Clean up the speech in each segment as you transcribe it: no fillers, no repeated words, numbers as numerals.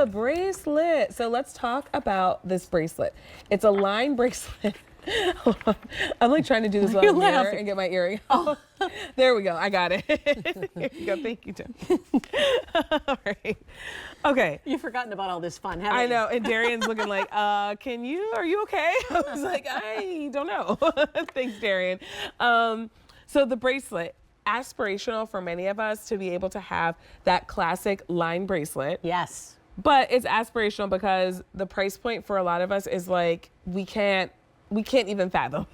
the bracelet. So let's talk about this bracelet. It's a line bracelet. Hold on. I'm like trying to do this little mirror and get my earring. Oh. There we go. I got it. Here you go. Thank you, Tim. All right. Okay. You've forgotten about all this fun, haven't you? I know. And Darian's looking like, are you okay? I was like, I don't know. Thanks, Darian. So the bracelet, aspirational for many of us to be able to have that classic line bracelet. Yes. But it's aspirational because the price point for a lot of us is like, we can't even fathom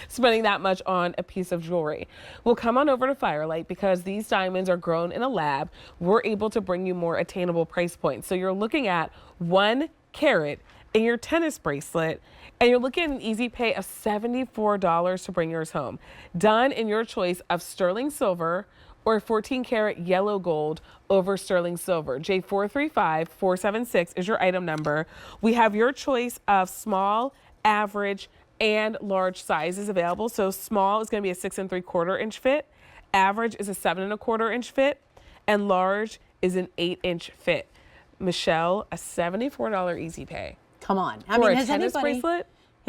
spending that much on a piece of jewelry. Well, come on over to Firelight because these diamonds are grown in a lab. We're able to bring you more attainable price points. So you're looking at 1 carat in your tennis bracelet, and you're looking at an easy pay of $74 to bring yours home. Done in your choice of sterling silver or 14 karat yellow gold over sterling silver. J435476 is your item number. We have your choice of small, average, and large sizes available. So small is going to be a 6 3/4 inch fit, average is a 7 1/4 inch fit, and large is an 8 inch fit. Michelle, a $74 easy pay. Come on. I mean, has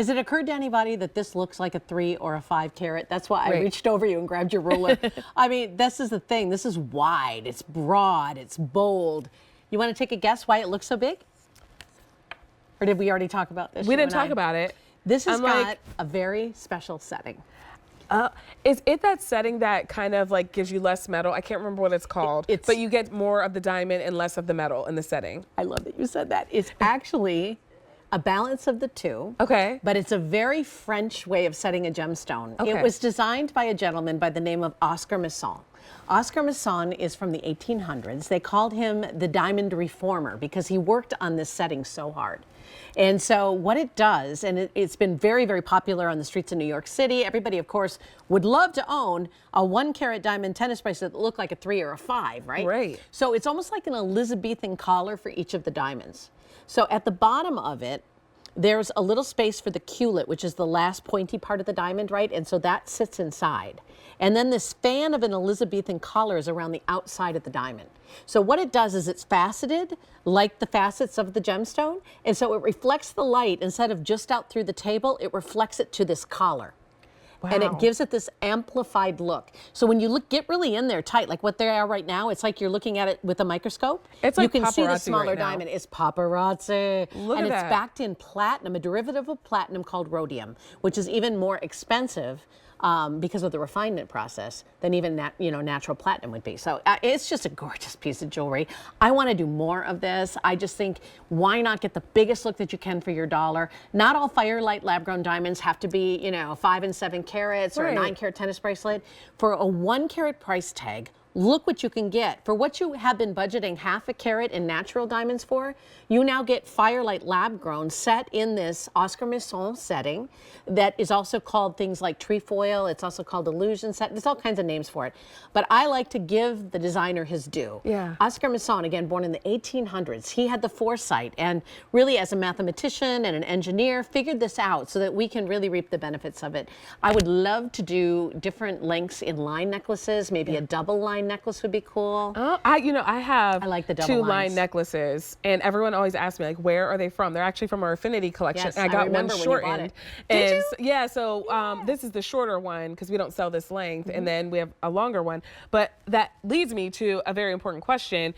it occurred to anybody that this looks like a 3 or a 5 carat? That's why I reached over you and grabbed your ruler. I mean, this is the thing. This is wide, it's broad, it's bold. You want to take a guess why it looks so big? Or did we already talk about this? We didn't talk about it. This has got a very special setting. Is it that setting that kind of like gives you less metal? I can't remember what it's called, but you get more of the diamond and less of the metal in the setting. I love that you said that. It's actually a balance of the two. Okay. But it's a very French way of setting a gemstone. Okay. It was designed by a gentleman by the name of Oscar Masson. Oscar Masson is from the 1800s. They called him the diamond reformer because he worked on this setting so hard. And so what it does, and it's been very, very popular on the streets of New York City. Everybody, of course, would love to own a 1 carat diamond tennis bracelet that looked like a 3 or a 5, right? Right. So it's almost like an Elizabethan collar for each of the diamonds. So at the bottom of it, there's a little space for the culet, which is the last pointy part of the diamond, right? And so that sits inside. And then this fan of an Elizabethan collar is around the outside of the diamond. So what it does is it's faceted like the facets of the gemstone. And so it reflects the light instead of just out through the table, it reflects it to this collar. Wow. And it gives it this amplified look. So when you get really in there tight, like what they are right now, it's like you're looking at it with a microscope. It's like you can see the smaller right diamond. It's paparazzi. Look and at it's that. backed in platinum, a derivative of platinum called rhodium, which is even more expensive because of the refinement process than even natural platinum would be. So it's just a gorgeous piece of jewelry. I want to do more of this. I just think, why not get the biggest look that you can for your dollar? Not all Firelight lab-grown diamonds have to be, 5 and 7 carats or a 9 carat tennis bracelet. For a 1 carat price tag, look what you can get. For what you have been budgeting half a carat in natural diamonds for, you now get Firelight lab grown set in this Oscar Masson setting that is also called things like trefoil. It's also called illusion set. There's all kinds of names for it. But I like to give the designer his due. Yeah. Oscar Masson, again, born in the 1800s, he had the foresight and really as a mathematician and an engineer figured this out so that we can really reap the benefits of it. I would love to do different lengths in line necklaces, maybe a double line necklace would be cool. Oh, I have like the double 2 lines. line necklaces, and everyone always asks me like, where are they from? They're actually from our Affinity collection. Yes, and I got one remember when you shortened. bought it. And Did you? yeah, so this is the shorter one because we don't sell this length, and then we have a longer one. But that leads me to a very important question.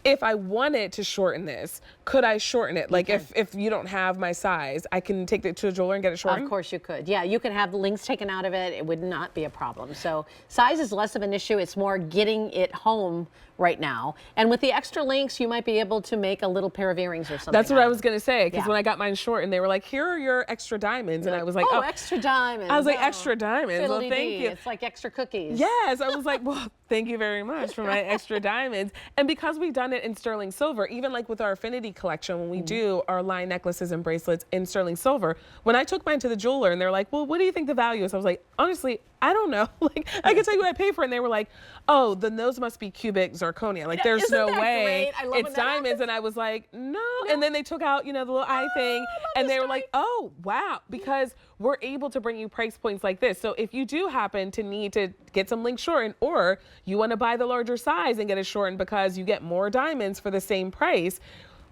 If I wanted to shorten this, could I shorten it? Like if you don't have my size, I can take it to a jeweler and get it shortened? Of course you could. Yeah, you could have the links taken out of it. It would not be a problem. So size is less of an issue. It's more getting it home right now. And with the extra links, you might be able to make a little pair of earrings or something. That's what I was going to say, because Yeah. when I got mine shortened, they were like, here are your extra diamonds. And I was like, oh, extra diamonds. I was like, Oh, extra diamonds. Well, thank you. It's like extra cookies. Yes, I was like, well, thank you very much for my extra diamonds. And because we've done it in sterling silver, even like with our Affinity collection, when we do our line necklaces and bracelets in sterling silver, when I took mine to the jeweler and they're like, well, what do you think the value is? I was like, honestly, I don't know. Like, I can tell you what I paid for it. And they were like, oh, then those must be cubic zirconia. Like, there's Isn't no that way great? I love it's when that diamonds. happens. And I was like, no. And then they took out, the little eye thing. And they were like, oh, wow. Because we're able to bring you price points like this. So if you do happen to need to get some links shortened, or you want to buy the larger size and get it shortened because you get more diamonds for the same price,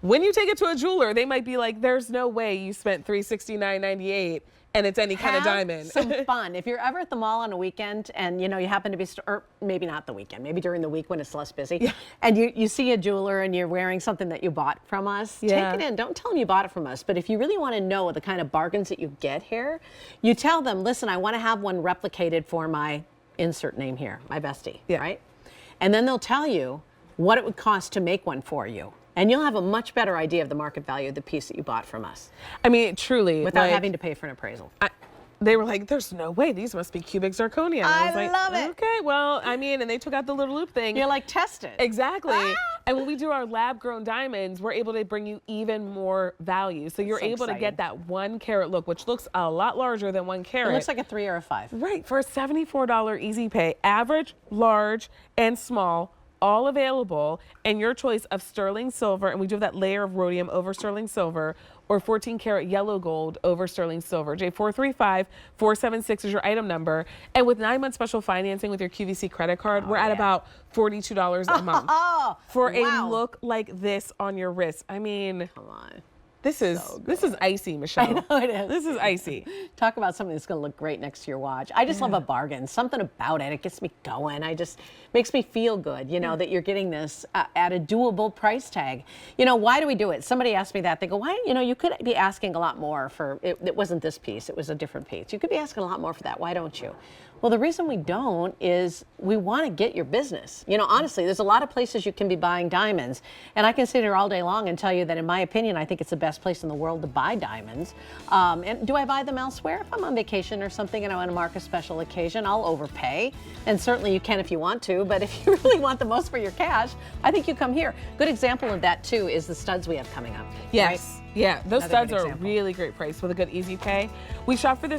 When you take it to a jeweler, they might be like, there's no way you spent $369.98 and it's any kind of diamond. Some fun. If you're ever at the mall on a weekend and you happen to be, or maybe not the weekend, maybe during the week when it's less busy, and you see a jeweler and you're wearing something that you bought from us, take it in. Don't tell them you bought it from us. But if you really want to know the kind of bargains that you get here, you tell them, listen, I want to have one replicated for my insert name here, my bestie, right? And then they'll tell you what it would cost to make one for you. And you'll have a much better idea of the market value of the piece that you bought from us. I mean, truly. Without having to pay for an appraisal. They were like, there's no way. These must be cubic zirconia. I was like, love it. Okay, well, I mean, and they took out the little loop thing. You're like, test it. Exactly. And when we do our lab-grown diamonds, we're able to bring you even more value. So you're able to get that 1 carat look, which looks a lot larger than 1 carat. It looks like a 3 or a 5. Right, for a $74 easy pay. Average, large, and small, all available, and your choice of sterling silver, and we do have that layer of rhodium over sterling silver, or 14 karat yellow gold over sterling silver. J435476 is your item number. And with 9-month special financing with your QVC credit card, we're at about $42 a month for a look like this on your wrist. I mean, come on. This is icy, Michelle. I know it is. This is icy. Talk about something that's going to look great next to your watch. I just love a bargain. Something about it. It gets me going. Makes me feel good, that you're getting this at a doable price tag. Why do we do it? Somebody asked me that. They go, why, you could be asking a lot more for, it wasn't this piece, it was a different piece. You could be asking a lot more for that. Why don't you? Well, the reason we don't is we want to get your business. Honestly, there's a lot of places you can be buying diamonds. And I can sit here all day long and tell you that in my opinion, I think it's the best place in the world to buy diamonds. And do I buy them elsewhere? If I'm on vacation or something and I want to mark a special occasion, I'll overpay. And certainly you can if you want to, but if you really want the most for your cash, I think you come here. Good example of that too is the studs we have coming up. Yes. Right? Yeah, those Another studs good are a example. really great price with a good easy pay. We shop for this